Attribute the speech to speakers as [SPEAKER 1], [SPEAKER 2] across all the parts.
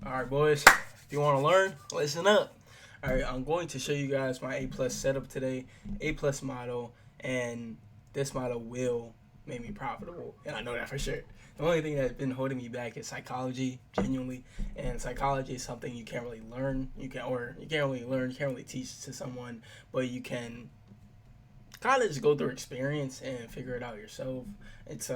[SPEAKER 1] Alright, boys, if you want to learn, listen up. Alright, I'm going to show you guys my A plus setup today, A plus model, and this model will make me profitable, and I know that for sure. The only thing that's been holding me back is psychology, genuinely, and psychology is something you can't really learn. You can't really learn, you can't really teach to someone, but you can kind of just go through experience and figure it out yourself. It's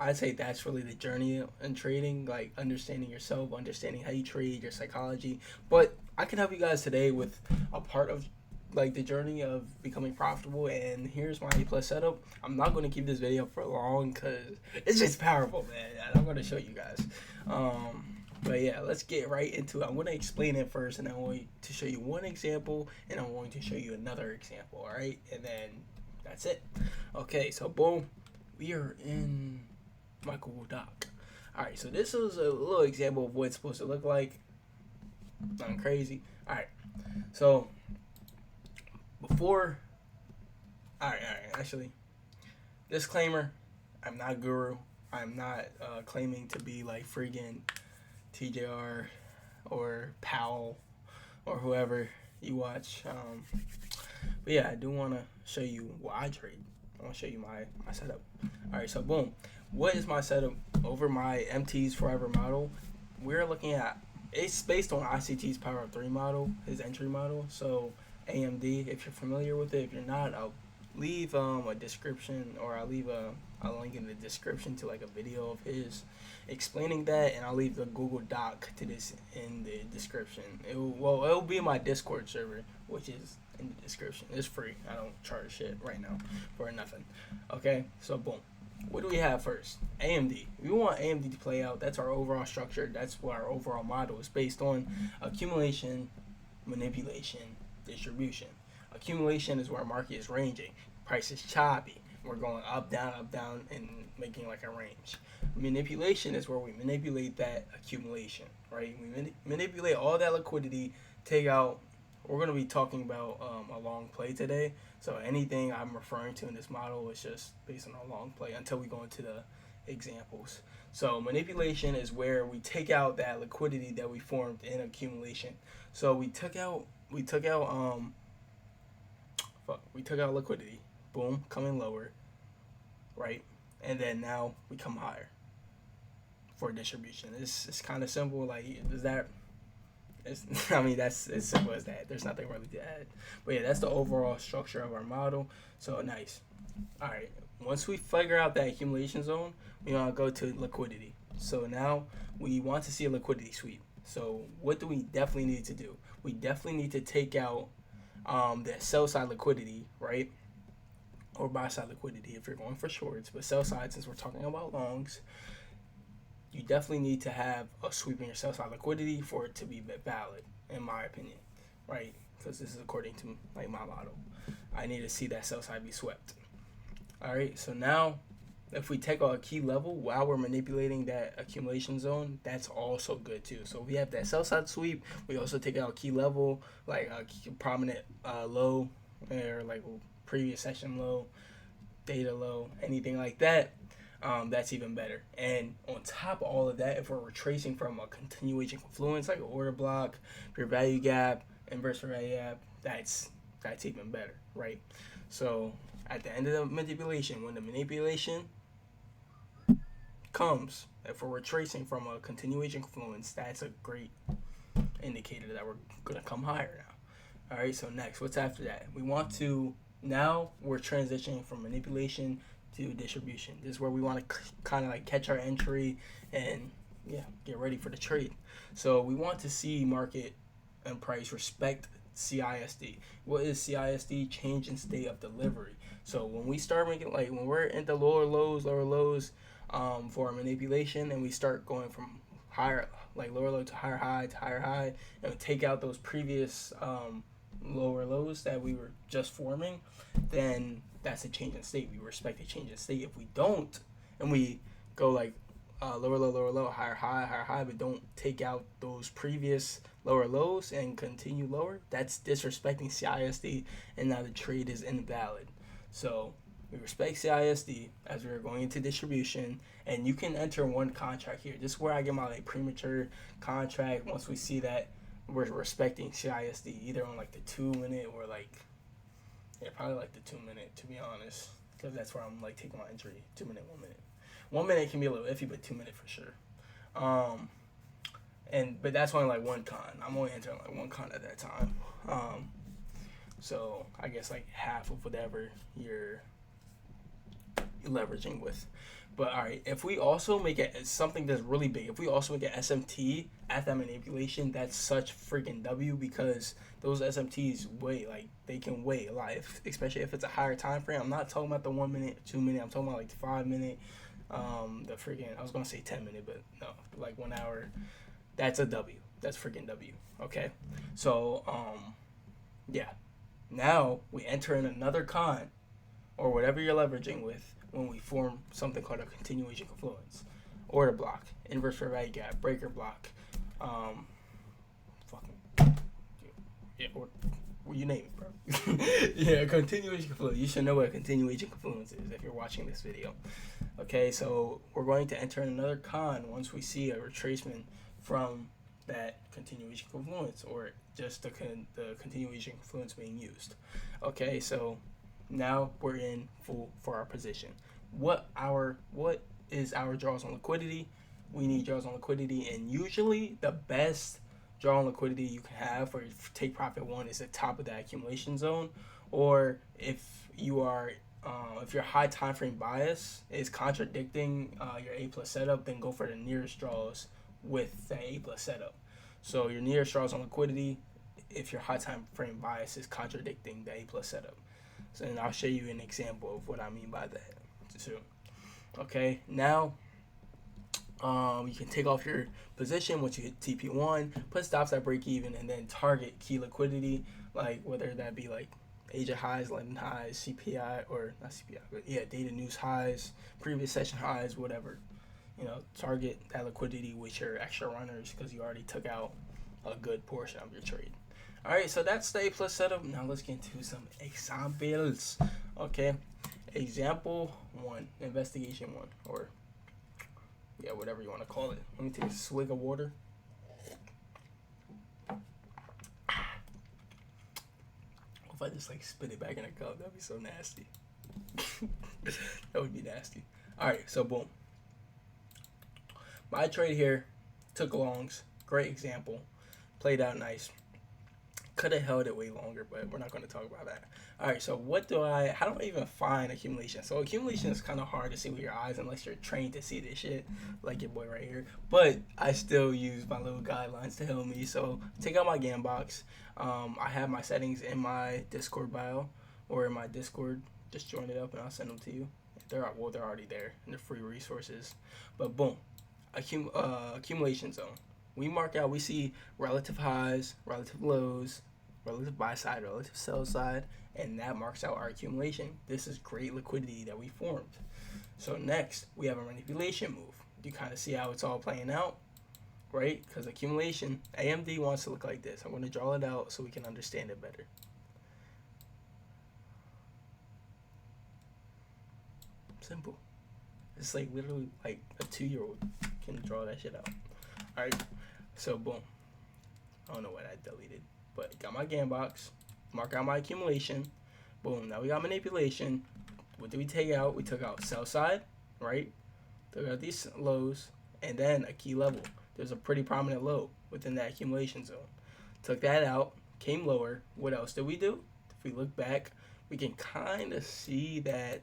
[SPEAKER 1] I'd say that's really the journey in trading, like understanding yourself, understanding how you trade, your psychology. But I can help you guys today with a part of like the journey of becoming profitable. And here's my A plus setup. I'm not going to keep this video for long because it's just powerful, man. I'm going to show you guys. But yeah, let's get right into it. I'm going to explain it first, and I'm going to show you one example, and I'm going to show you another example, all right? And then that's it. Okay, so boom, we are in my Google Doc. All right, so this is a little example of what it's supposed to look like. Nothing crazy. All right, so before, all right, actually, disclaimer, I'm not guru. I'm not claiming to be like friggin' TJR or Powell or whoever you watch. But yeah, I do want to show you what I trade. I want to show you my setup. All right, so boom. What is my setup over my MT's Forever model? We're looking at, it's based on ICT's Power of 3 model, his entry model. So AMD, if you're familiar with it, if you're not, I'll leave a description, or I'll leave a link in the description to like a video of his explaining that, and I'll leave the Google Doc to this in the description. It'll be in my Discord server, which is in the description. It's free. I don't charge shit right now for nothing. Okay, so boom. What do we have first? AMD. We want AMD to play out. That's our overall structure. That's what our overall model is based on. Accumulation, manipulation, distribution. Accumulation is where market is ranging. Price is choppy. We're going up, down, and making like a range. Manipulation is where we manipulate that accumulation, right? We manipulate all that liquidity, take out. We're going to be talking about a long play today. So anything I'm referring to in this model is just based on a long play until we go into the examples. So manipulation is where we take out that liquidity that we formed in accumulation. So we took out liquidity. Boom, coming lower, right? And then now we come higher for distribution. It's kind of simple. Like, is that? I mean, that's as simple as that. There's nothing really to add. But yeah, that's the overall structure of our model. So nice. All right. Once we figure out that accumulation zone, we want to go to liquidity. So now we want to see a liquidity sweep. So what do we definitely need to do? We definitely need to take out the sell side liquidity, right? Or buy side liquidity if you're going for shorts. But sell side, since we're talking about longs, you definitely need to have a sweep in your sell side liquidity for it to be valid, in my opinion, right? Because this is according to like my model. I need to see that sell side be swept. All right, so now if we take out a key level while we're manipulating that accumulation zone, that's also good too. So we have that sell side sweep. We also take out a key level, like a prominent low, or like previous session low, data low, anything like that. That's even better. And on top of all of that, if we're retracing from a continuation confluence, like an order block, your value gap, inverse value gap, that's even better, right? So at the end of the manipulation, when the manipulation comes, if we're retracing from a continuation confluence, that's a great indicator that we're gonna come higher now. All right, so next, what's after that? We want to, now we're transitioning from manipulation to distribution. This is where we want to kind of like catch our entry and get ready for the trade. So we want to see market and price respect CISD. What is CISD? Change in state of delivery. So when we start making, like, when we're in the lower lows for our manipulation, and we start going from higher, like lower low to higher high, and we take out those previous lower lows that we were just forming, then that's a change in state. We respect a change in state. If we don't, and we go like lower low, higher high, but don't take out those previous lower lows and continue lower, that's disrespecting CISD, and now the trade is invalid. So We respect CISD as we're going into distribution, and you can enter one contract here. This is where I get my like premature contract. Once we see that we're respecting CISD, either on like the 2 minute or like, yeah, probably like the 2 minute, to be honest, because that's where I'm like taking my entry. 2 minute, 1 minute. 1 minute can be a little iffy, but 2 minute for sure. But that's only like one con. I'm only entering like one con at that time. So I guess like half of whatever you're leveraging with. But all right, if we also make it something that's really big, if we also make an SMT at that manipulation, that's such freaking W, because those SMTs weigh, like they can weigh a lot, especially if it's a higher time frame. I'm not talking about the 1 minute, 2 minute. I'm talking about like the 5 minute, the freaking, I was gonna say 10 minute, but no, like 1 hour. That's a W. That's freaking W. Okay, so yeah. Now we enter in another con, or whatever you're leveraging with, when we form something called a continuation confluence, order block, inverse fair value gap, breaker block, or you name it, bro. Yeah, continuation confluence. You should know what a continuation confluence is if you're watching this video. Okay, so we're going to enter in another con once we see a retracement from that continuation confluence, or just the continuation confluence being used. Okay, so now we're in full for our position. What is our draws on liquidity? We need draws on liquidity, and usually the best draw on liquidity you can have for take profit one is the top of that accumulation zone, or if you are if your high time frame bias is contradicting your A plus setup, then go for the nearest draws with that A plus setup. So your nearest draws on liquidity if your high time frame bias is contradicting the A plus setup. So, and I'll show you an example of what I mean by that too. Okay, now you can take off your position once you hit TP1, put stops at break even, and then target key liquidity, like whether that be like Asia highs, London highs, CPI, or not CPI, but yeah, data news highs, previous session highs, whatever. You know, target that liquidity with your extra runners because you already took out a good portion of your trade. All right, so that's the A plus setup. Now let's get into some examples. Okay, example one, investigation one, or yeah, whatever you want to call it. Let me take a swig of water. If I just like spit it back in a cup, that'd be so nasty. That would be nasty. All right, so boom. My trade here took longs. Great example. Played out nice. Could have held it way longer, but we're not going to talk about that. All right, so how do I even find accumulation? So accumulation is kind of hard to see with your eyes unless you're trained to see this shit, like your boy right here. But I still use my little guidelines to help me. So take out my Gambox. I have my settings in my Discord bio or in my Discord. Just join it up and I'll send them to you. They're already there in the free resources. But boom, accumulation zone. We see relative highs, relative lows, relative buy side, relative sell side, and that marks out our accumulation. This is great liquidity that we formed. So next, we have a manipulation move. You kind of see how it's all playing out, right? Because accumulation, AMD wants to look like this. I'm going to draw it out so we can understand it better. Simple. It's like literally like a 2-year-old can draw that shit out. All right. So boom, I don't know what I deleted, but got my Gambox, mark out my accumulation, boom, now we got manipulation. What did we take out? We took out sell side, right? Took out these lows, and then a key level. There's a pretty prominent low within that accumulation zone. Took that out, came lower. What else did we do? If we look back, we can kind of see that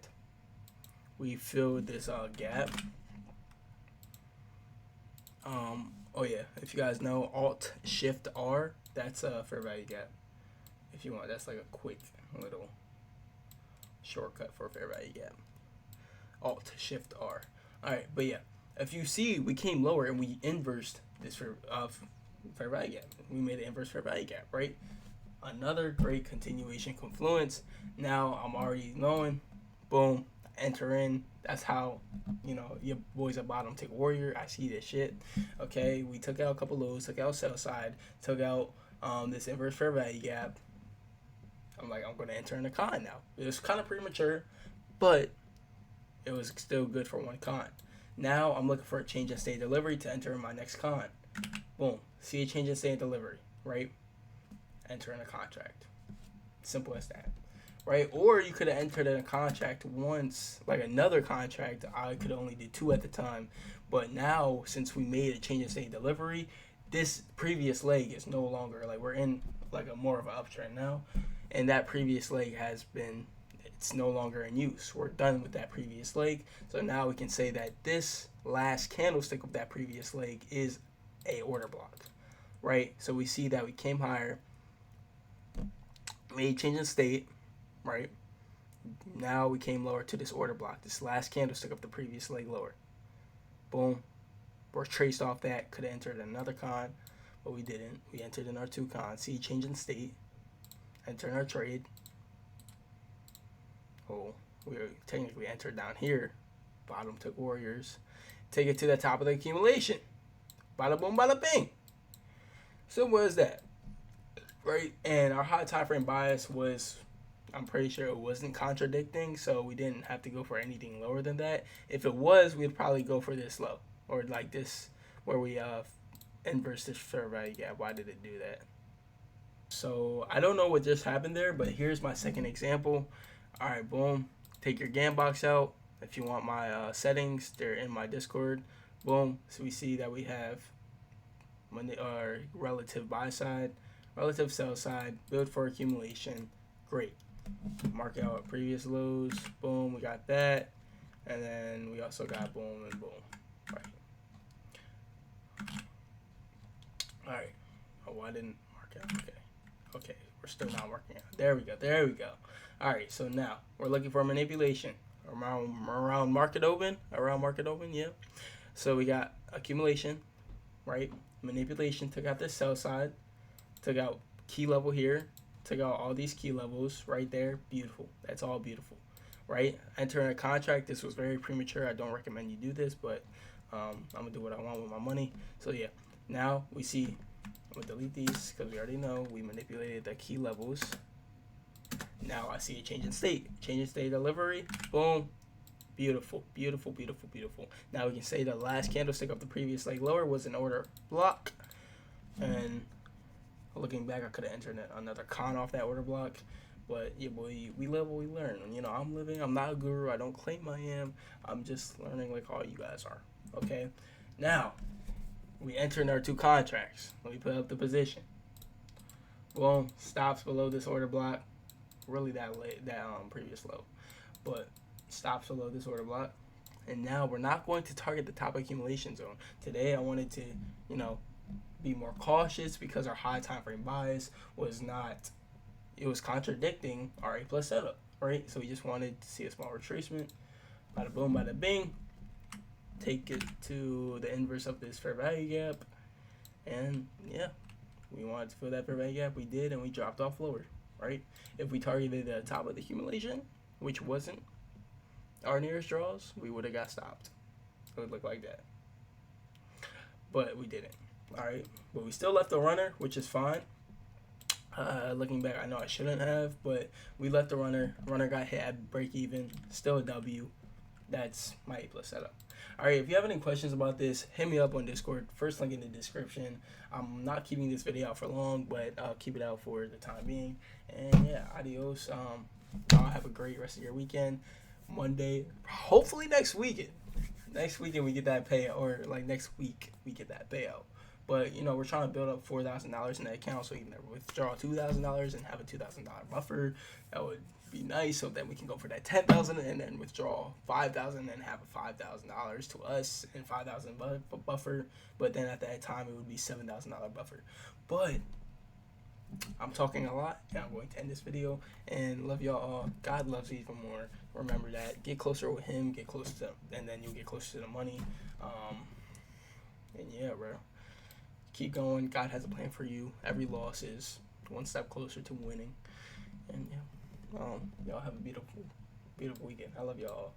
[SPEAKER 1] we filled this gap. Oh yeah, if you guys know Alt Shift R, that's a fair value gap. If you want, that's like a quick little shortcut for a fair value gap. Alt Shift R. All right, but yeah, if you see, we came lower and we inversed this fair value gap. We made an inverse fair value gap, right? Another great continuation confluence. Now I'm already knowing, boom, enter in. That's how, you know, your boys at bottom take warrior. I see this shit. Okay, we took out a couple lows, took out sell side, took out this inverse fair value gap. I'm going to enter in a con now. It's kind of premature, but it was still good for one con. Now I'm looking for a change in state delivery to enter in my next con. Boom. See a change in state delivery, right? Enter in a contract. Simple as that, right? Or you could have entered in a contract once, like another contract. I could only do 2 at the time, but now since we made a change in state delivery, this previous leg is no longer, like, we're in like a more of an uptrend now, and that previous leg has been, it's no longer in use. We're done with that previous leg, so now we can say that this last candlestick of that previous leg is a order block, right? So we see that we came higher, made change in state, right? Now we came lower to this order block, this last candlestick of the previous leg lower. Boom. We're traced off that. Could have entered another con, but we didn't. We entered in our 2 cons. See change in state. Enter in our trade. Oh, we technically entered down here. Bottom took warriors. Take it to the top of the accumulation. Bada boom, bada bing. So what is that? Right? And our high time frame bias was, I'm pretty sure it wasn't contradicting, so we didn't have to go for anything lower than that. If it was, we'd probably go for this low, or like this, where we inverse this fair value gap. Why did it do that? So I don't know what just happened there, but here's my second example. All right, boom. Take your GAN box out. If you want my settings, they're in my Discord. Boom. So we see that we have our relative buy side, relative sell side, build for accumulation. Great. Mark out previous lows. Boom, we got that. And then we also got boom and boom. Right. Alright. Oh, why didn't mark out? Okay. Okay, we're still not working out. There we go. There we go. Alright, so now we're looking for manipulation. Around market open. Around market open, yeah. So we got accumulation, right? Manipulation, took out the sell side, took out key level here, took out all these key levels right there. Beautiful. That's all beautiful, right? Entering a contract. This was very premature. I don't recommend you do this, but I'm gonna do what I want with my money. So yeah, now we see, I'm gonna delete these because we already know we manipulated the key levels. Now I see a change in state. Change in state delivery. Boom. Beautiful, beautiful, beautiful, beautiful. Now we can say the last candlestick of the previous leg lower was an order block. And looking back, I could have entered another con off that order block. But yeah, boy, we live what we learn. You know, I'm not a guru. I don't claim I am. I'm just learning like all you guys are. Okay? Now, we enter in our 2 contracts. Let me put up the position. Boom. Stops below this order block. Really that previous low. But stops below this order block, and now we're not going to target the top accumulation zone. Today I wanted to, you know, be more cautious because our high time frame bias was not, it was contradicting our A plus setup, right? So we just wanted to see a small retracement. Bada boom, bada bing. Take it to the inverse of this fair value gap, and yeah, we wanted to fill that fair value gap. We did, and we dropped off lower, right? If we targeted the top of the accumulation, which wasn't our nearest draws, we would have got stopped. It would look like that, but we didn't. All right, but we still left the runner, which is fine. Looking back, I know I shouldn't have, but we left the runner. Runner got hit at break even. Still a W. That's my A plus setup. All right, if you have any questions about this, hit me up on Discord. First link in the description. I'm not keeping this video out for long, but I'll keep it out for the time being. And yeah, adios. Y'all have a great rest of your weekend. Monday, hopefully next weekend. Next weekend we get that payout, or like next week we get that payout. But you know, we're trying to build up $4,000 in that account, so you can withdraw $2,000 and have a $2,000 buffer. That would be nice, so then we can go for that $10,000 and then withdraw $5,000 and have a $5,000 to us and $5,000 buffer. But then at that time it would be $7,000 buffer. But I'm talking a lot, and I'm going to end this video. And love y'all all. God loves you even more. Remember that. Get closer with Him. Get close to, and then you'll get closer to the money. And yeah, bro. Keep going. God has a plan for you. Every loss is one step closer to winning. And yeah, y'all have a beautiful, beautiful weekend. I love y'all.